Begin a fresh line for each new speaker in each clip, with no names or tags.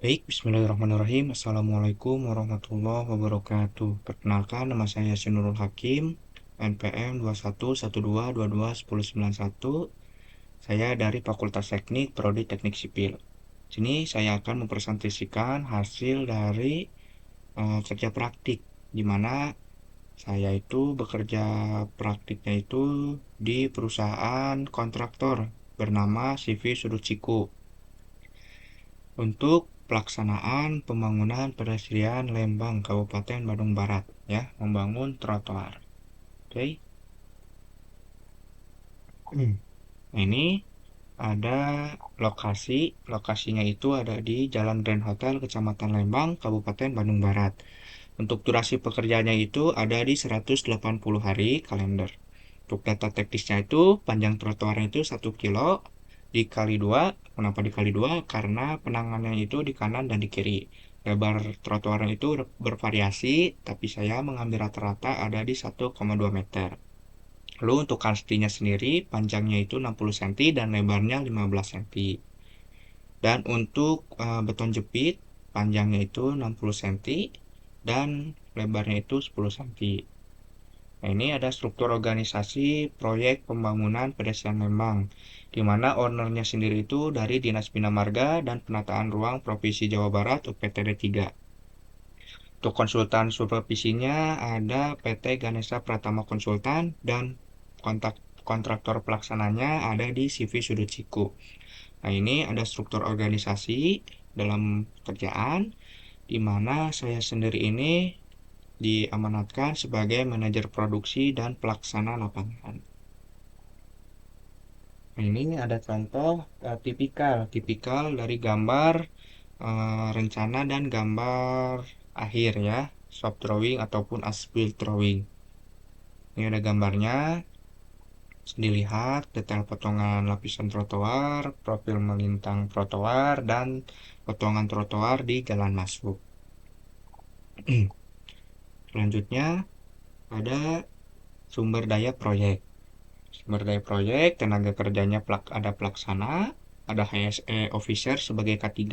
Baik, bismillahirrahmanirrahim. Assalamualaikum warahmatullahi wabarakatuh. Perkenalkan, nama saya Sinurul Hakim, NPM 2112221091. Saya dari Fakultas Teknik, Prodi Teknik Sipil. Sini saya akan mempresentasikan hasil dari kerja praktik, di mana saya itu bekerja praktiknya itu di perusahaan kontraktor bernama CV Sudut Ciku, untuk pelaksanaan pembangunan pedestrian Lembang, Kabupaten Bandung Barat, ya, membangun trotoar. Oke. Nah, ini ada lokasinya itu ada di Jalan Grand Hotel, Kecamatan Lembang, Kabupaten Bandung Barat. Untuk durasi pekerjaannya itu ada di 180 hari kalender. Untuk data teknisnya itu panjang trotoarnya itu 1 kilo dikali 2. Kenapa dikali 2? Karena penanganannya itu di kanan dan di kiri. Lebar trotoarnya itu bervariasi, tapi saya mengambil rata-rata ada di 1,2 meter. Lalu untuk kastinya sendiri, panjangnya itu 60 cm dan lebarnya 15 cm. Dan untuk beton jepit, panjangnya itu 60 cm dan lebarnya itu 10 cm. Nah, ini ada struktur organisasi proyek pembangunan pedestrian Lembang, di mana ownernya sendiri itu dari Dinas Bina Marga dan Penataan Ruang Provinsi Jawa Barat UPTD 3. Untuk konsultan supervisinya ada PT Ganesha Pratama Konsultan dan kontraktor pelaksananya ada di CV Sudut Ciku. Nah, ini ada struktur organisasi dalam kerjaan, di mana saya sendiri ini diamanatkan sebagai manajer produksi dan pelaksana lapangan. Nah, ini ada contoh tipikal dari gambar rencana dan gambar akhir, ya, soft drawing ataupun as-built drawing. Ini ada gambarnya, dilihat detail potongan lapisan trotoar, profil melintang trotoar, dan potongan trotoar di jalan masuk. Selanjutnya ada sumber daya proyek. Sumber daya proyek, tenaga kerjanya ada pelaksana, ada HSE officer sebagai K3,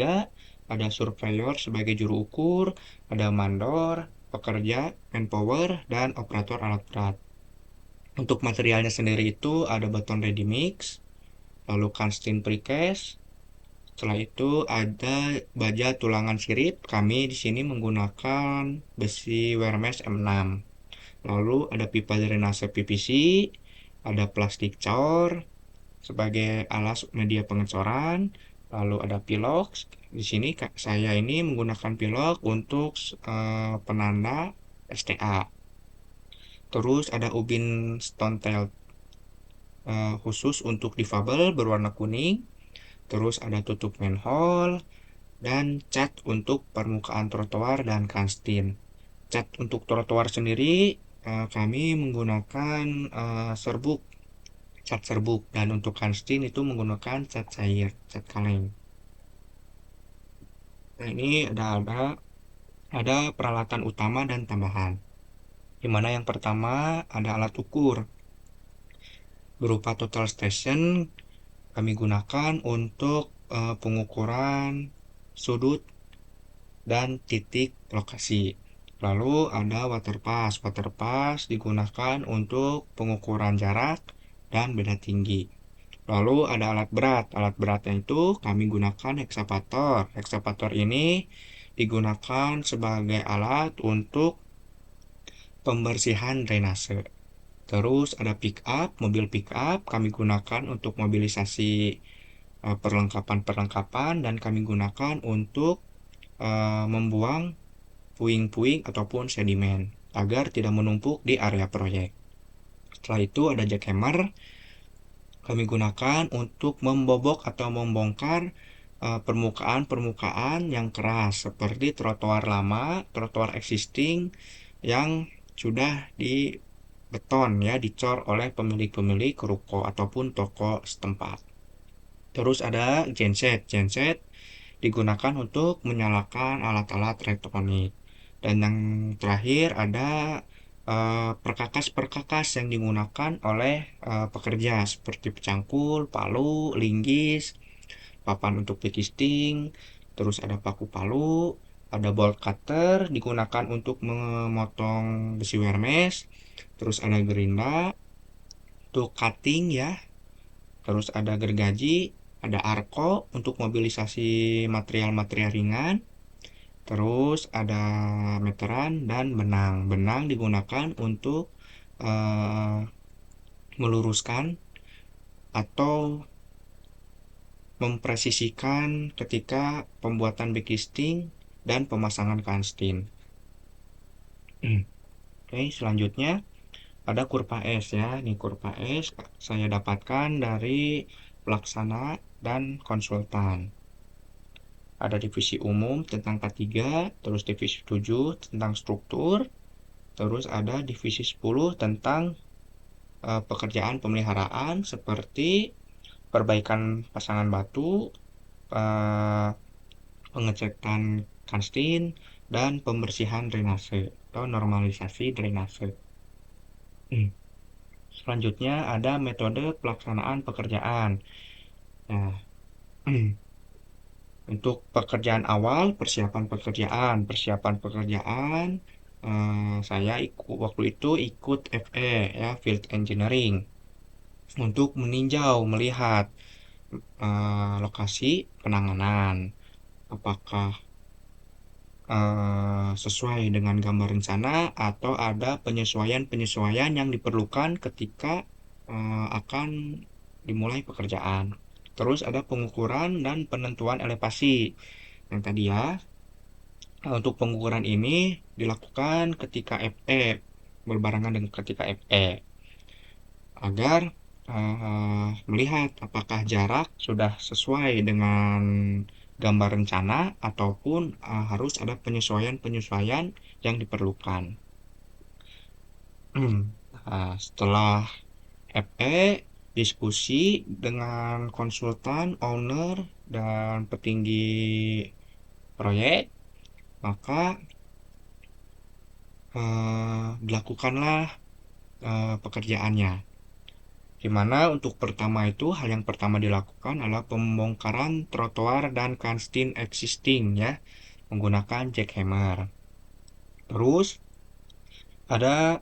ada surveyor sebagai juru ukur, ada mandor, pekerja, manpower, dan operator alat berat. Untuk materialnya sendiri itu ada beton ready mix, lalu kanstin precast. Setelah itu ada baja tulangan sirip. Kami di sini menggunakan besi Wermes M6. Lalu ada pipa drainase PVC, ada plastik cor sebagai alas media pengecoran, lalu ada pilok. Di sini saya ini menggunakan pilok untuk penanda STA. Terus ada ubin stone tail khusus untuk difabel berwarna kuning. Terus ada tutup manhole dan cat untuk permukaan trotoar dan kanstin. Cat untuk trotoar sendiri kami menggunakan serbuk, cat serbuk, dan untuk kanstin itu menggunakan cat cair, cat kaleng. Nah, ini ada peralatan utama dan tambahan. Di mana yang pertama ada alat ukur berupa total station, kami gunakan untuk pengukuran sudut dan titik lokasi. Lalu ada water pass. Water pass digunakan untuk pengukuran jarak dan beda tinggi. Lalu ada alat berat. Alat beratnya itu kami gunakan eksavator. Eksavator ini digunakan sebagai alat untuk pembersihan drainase. Terus ada pick up, mobil pick up kami gunakan untuk mobilisasi perlengkapan-perlengkapan, dan kami gunakan untuk membuang puing-puing ataupun sedimen agar tidak menumpuk di area proyek. Setelah itu ada jackhammer, kami gunakan untuk membobok atau membongkar permukaan-permukaan yang keras seperti trotoar lama, trotoar existing yang sudah di beton, ya, dicor oleh pemilik-pemilik ruko ataupun toko setempat. Terus ada genset. Genset digunakan untuk menyalakan alat-alat elektronik. Dan yang terakhir ada perkakas-perkakas yang digunakan oleh pekerja seperti pecangkul, palu, linggis, papan untuk petisting, terus ada paku palu, ada bolt cutter digunakan untuk memotong besi wermes, terus ada gerinda untuk cutting ya, terus ada gergaji, ada arko untuk mobilisasi material-material ringan, terus ada meteran dan benang. Benang digunakan untuk eh, meluruskan atau mempresisikan ketika pembuatan backcasting dan pemasangan kanstin. Oke, selanjutnya ada kurva S ya. Ini kurva S saya dapatkan dari pelaksana dan konsultan. Ada divisi umum tentang K3, terus divisi 7 tentang struktur, terus ada divisi 10 tentang pekerjaan pemeliharaan seperti perbaikan pasangan batu, eh, pengecekan kanstin, dan pembersihan drainase atau normalisasi drainase. Selanjutnya ada metode pelaksanaan pekerjaan. Nah, untuk pekerjaan awal, persiapan pekerjaan, saya waktu itu ikut FE ya, Field Engineering, untuk meninjau, melihat lokasi penanganan, apakah sesuai dengan gambar rencana atau ada penyesuaian-penyesuaian yang diperlukan ketika akan dimulai pekerjaan. Terus ada pengukuran dan penentuan elevasi. Yang tadi ya, untuk pengukuran ini dilakukan ketika FE, berbarengan dengan ketika FE, agar melihat apakah jarak sudah sesuai dengan gambar rencana ataupun harus ada penyesuaian-penyesuaian yang diperlukan. Setelah FE, diskusi dengan konsultan, owner, dan petinggi proyek, maka dilakukanlah pekerjaannya. Di mana untuk hal yang pertama dilakukan adalah pembongkaran trotoar dan kanstin existing ya, menggunakan jackhammer. Terus ada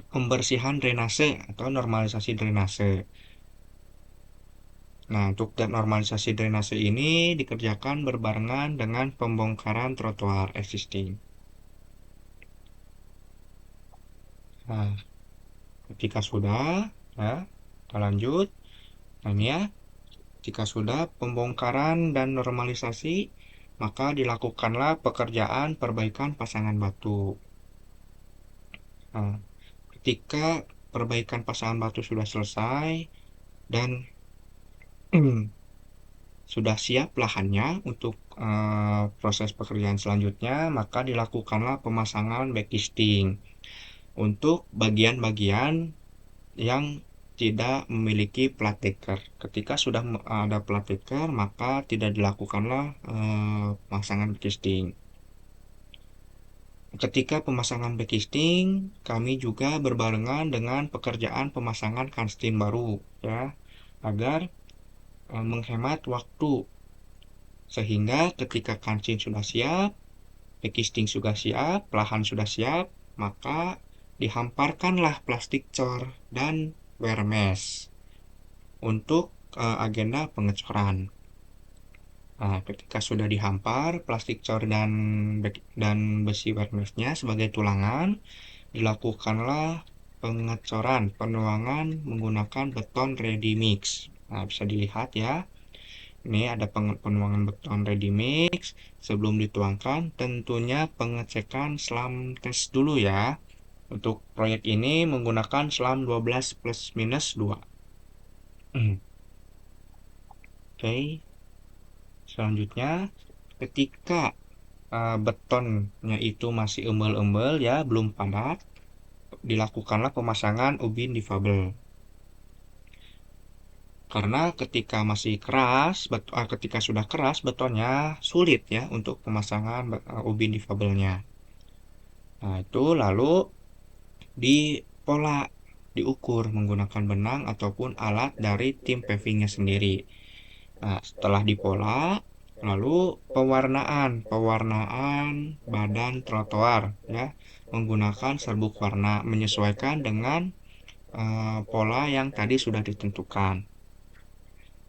pembersihan drainase atau normalisasi drainase. Nah, untuk normalisasi drainase ini dikerjakan berbarengan dengan pembongkaran trotoar existing. Nah, ketika sudah, ya, kita lanjut. Nah, ini ya, jika sudah pembongkaran dan normalisasi, maka dilakukanlah pekerjaan perbaikan pasangan batu. Nah, ketika perbaikan pasangan batu sudah selesai dan sudah siap lahannya untuk proses pekerjaan selanjutnya, maka dilakukanlah pemasangan backcasting untuk bagian-bagian yang tidak memiliki plat decker. Ketika sudah ada plat decker, maka tidak dilakukanlah pemasangan backcasting. Ketika pemasangan backcasting, kami juga berbarengan dengan pekerjaan pemasangan kanstin baru ya, agar menghemat waktu, sehingga ketika kancing sudah siap, backcasting sudah siap, lahan sudah siap, maka dihamparkanlah plastik cor dan wermes untuk agenda pengecoran. Nah, ketika sudah dihampar plastik cor dan besi wermesnya sebagai tulangan, dilakukanlah pengecoran, penuangan menggunakan beton ready mix. Nah, bisa dilihat ya. Ini ada penuangan beton ready mix. Sebelum dituangkan, tentunya pengecekan selam tes dulu ya. Untuk proyek ini menggunakan selam 12 plus minus 2. Oke, selanjutnya ketika betonnya itu masih embel-embel ya, belum padat, dilakukanlah pemasangan ubin difabel. Karena ketika sudah keras betonnya sulit ya untuk pemasangan ubin difabelnya. Nah, itu lalu dipola, diukur menggunakan benang ataupun alat dari tim pavingnya sendiri. Nah, setelah dipola, Lalu pewarnaan badan trotoar ya, menggunakan serbuk warna menyesuaikan dengan pola yang tadi sudah ditentukan.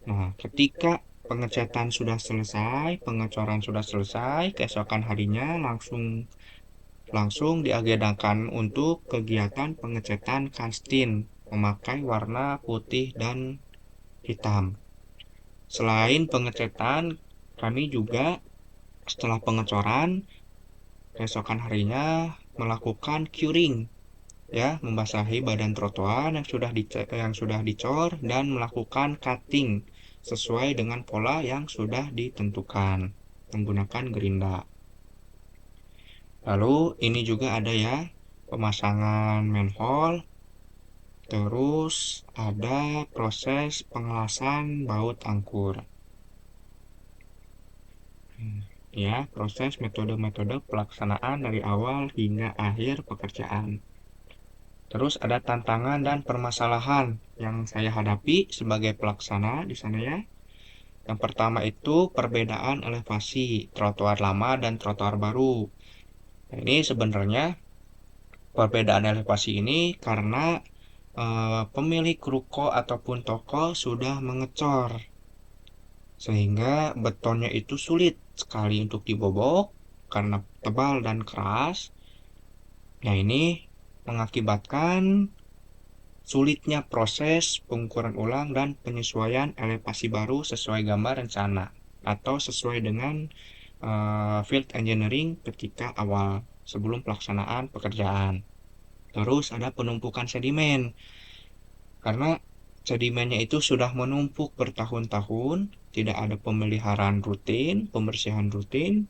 Nah, ketika pengecatan sudah selesai, pengecoran sudah selesai, keesokan harinya langsung diagendakan untuk kegiatan pengecatan kanstin memakai warna putih dan hitam. Selain pengecatan, kami juga setelah pengecoran keesokan harinya melakukan curing ya, membasahi badan trotoar yang sudah dicor dan melakukan cutting sesuai dengan pola yang sudah ditentukan menggunakan gerinda. Lalu ini juga ada ya pemasangan manhole, terus ada proses pengelasan baut angkur. Ya, proses metode-metode pelaksanaan dari awal hingga akhir pekerjaan. Terus ada tantangan dan permasalahan yang saya hadapi sebagai pelaksana di sana ya. Yang pertama itu perbedaan elevasi trotoar lama dan trotoar baru. Nah, ini sebenarnya perbedaan elevasi ini karena pemilik ruko ataupun toko sudah mengecor sehingga betonnya itu sulit sekali untuk dibobok karena tebal dan keras. Nah, ini mengakibatkan sulitnya proses pengukuran ulang dan penyesuaian elevasi baru sesuai gambar rencana atau sesuai dengan field engineering ketika awal sebelum pelaksanaan pekerjaan. Terus ada penumpukan sedimen karena sedimennya itu sudah menumpuk bertahun-tahun, tidak ada pemeliharaan rutin, pembersihan rutin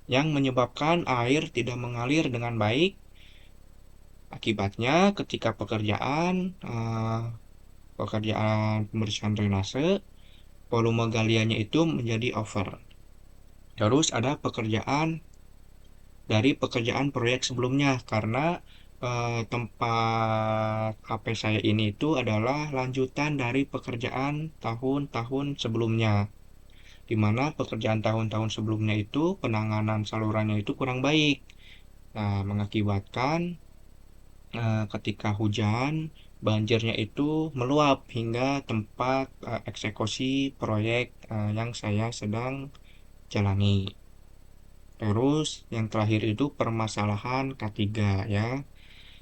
yang menyebabkan air tidak mengalir dengan baik. Akibatnya ketika pekerjaan pembersihan drainase, volume galiannya itu menjadi over. Terus ada pekerjaan proyek sebelumnya karena tempat HP saya ini itu adalah lanjutan dari pekerjaan tahun-tahun sebelumnya, di mana pekerjaan tahun-tahun sebelumnya itu penanganan salurannya itu kurang baik. Nah, mengakibatkan ketika hujan banjirnya itu meluap hingga tempat eksekusi proyek yang saya sedang jalani. Terus yang terakhir itu permasalahan K3 ya,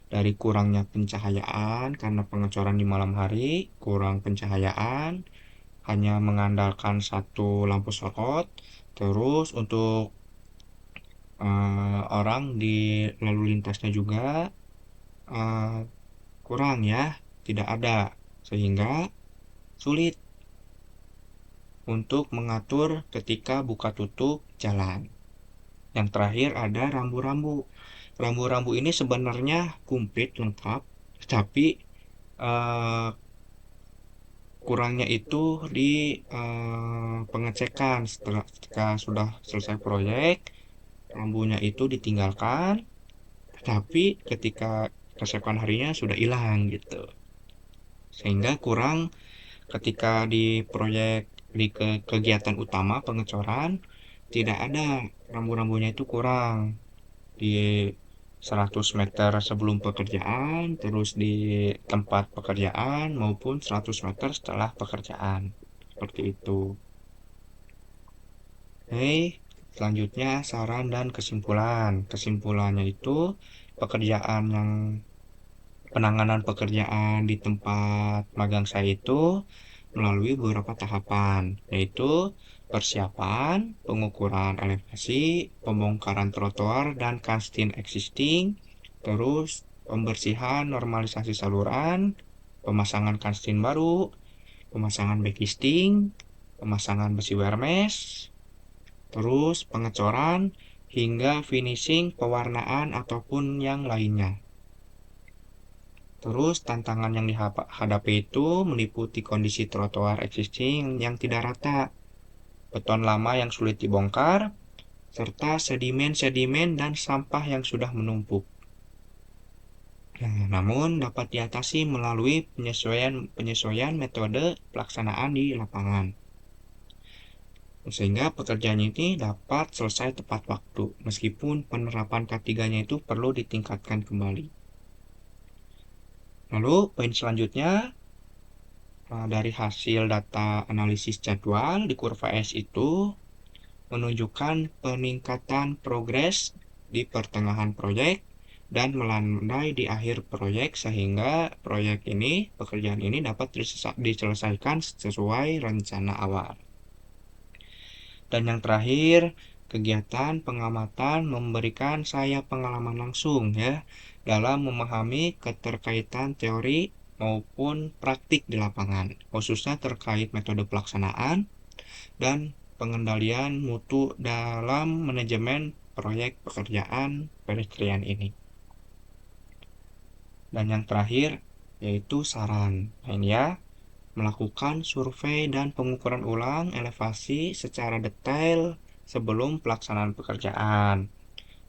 dari kurangnya pencahayaan karena pengecoran di malam hari, kurang pencahayaan, hanya mengandalkan satu lampu sorot. Terus untuk orang di lalu lintasnya juga eh, kurang ya, tidak ada, sehingga sulit untuk mengatur ketika buka tutup jalan. Yang terakhir ada rambu-rambu. Rambu-rambu ini sebenarnya komplit lengkap, tapi eh, kurangnya itu di pengecekan setelah ketika sudah selesai proyek, rambunya itu ditinggalkan, tapi ketika keesokan harinya sudah hilang gitu. Sehingga kurang ketika di proyek kegiatan utama pengecoran tidak ada rambu-rambunya itu kurang di 100 meter sebelum pekerjaan, terus di tempat pekerjaan maupun 100 meter setelah pekerjaan. Seperti itu. Oke, selanjutnya saran dan kesimpulan. Kesimpulannya itu penanganan pekerjaan di tempat magang saya itu melalui beberapa tahapan, yaitu persiapan, pengukuran elevasi, pembongkaran trotoar dan kanstin existing, terus pembersihan normalisasi saluran, pemasangan kanstin baru, pemasangan backisting, pemasangan besi wermes, terus pengecoran, hingga finishing pewarnaan ataupun yang lainnya. Terus tantangan yang dihadapi itu meliputi kondisi trotoar existing yang tidak rata, beton lama yang sulit dibongkar, serta sedimen-sedimen dan sampah yang sudah menumpuk. Nah, namun dapat diatasi melalui penyesuaian metode pelaksanaan di lapangan. sehingga pekerjaannya ini dapat selesai tepat waktu, meskipun penerapan K3-nya itu perlu ditingkatkan kembali. Lalu, poin selanjutnya, dari hasil data analisis jadwal di kurva S itu menunjukkan peningkatan progres di pertengahan proyek dan melandai di akhir proyek sehingga pekerjaan ini dapat diselesaikan sesuai rencana awal. Dan yang terakhir, kegiatan pengamatan memberikan saya pengalaman langsung ya dalam memahami keterkaitan teori maupun praktik di lapangan, khususnya terkait metode pelaksanaan dan pengendalian mutu dalam manajemen proyek pekerjaan pedestrian ini. Dan yang terakhir yaitu saran. Nah, ini ya, melakukan survei dan pengukuran ulang elevasi secara detail sebelum pelaksanaan pekerjaan.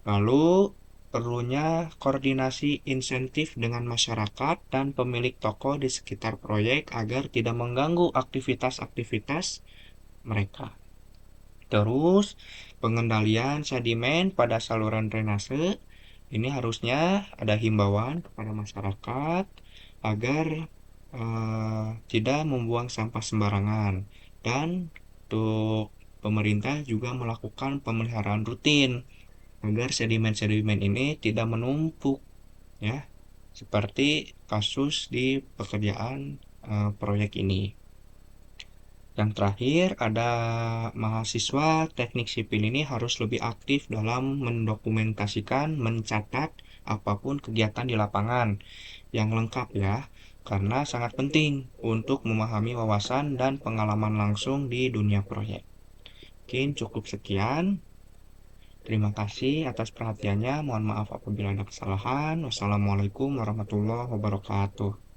Lalu perlunya koordinasi insentif dengan masyarakat dan pemilik toko di sekitar proyek agar tidak mengganggu aktivitas-aktivitas mereka. Terus, pengendalian sedimen pada saluran drainase, ini harusnya ada himbauan kepada masyarakat agar tidak membuang sampah sembarangan. Dan untuk pemerintah juga melakukan pemeliharaan rutin agar sedimen-sedimen ini tidak menumpuk ya, seperti kasus di pekerjaan proyek ini. Yang terakhir, ada mahasiswa teknik sipil ini harus lebih aktif dalam mendokumentasikan, mencatat apapun kegiatan di lapangan yang lengkap ya, karena sangat penting untuk memahami wawasan dan pengalaman langsung di dunia proyek. Mungkin cukup sekian. Terima kasih atas perhatiannya. Mohon maaf apabila ada kesalahan. Wassalamualaikum warahmatullahi wabarakatuh.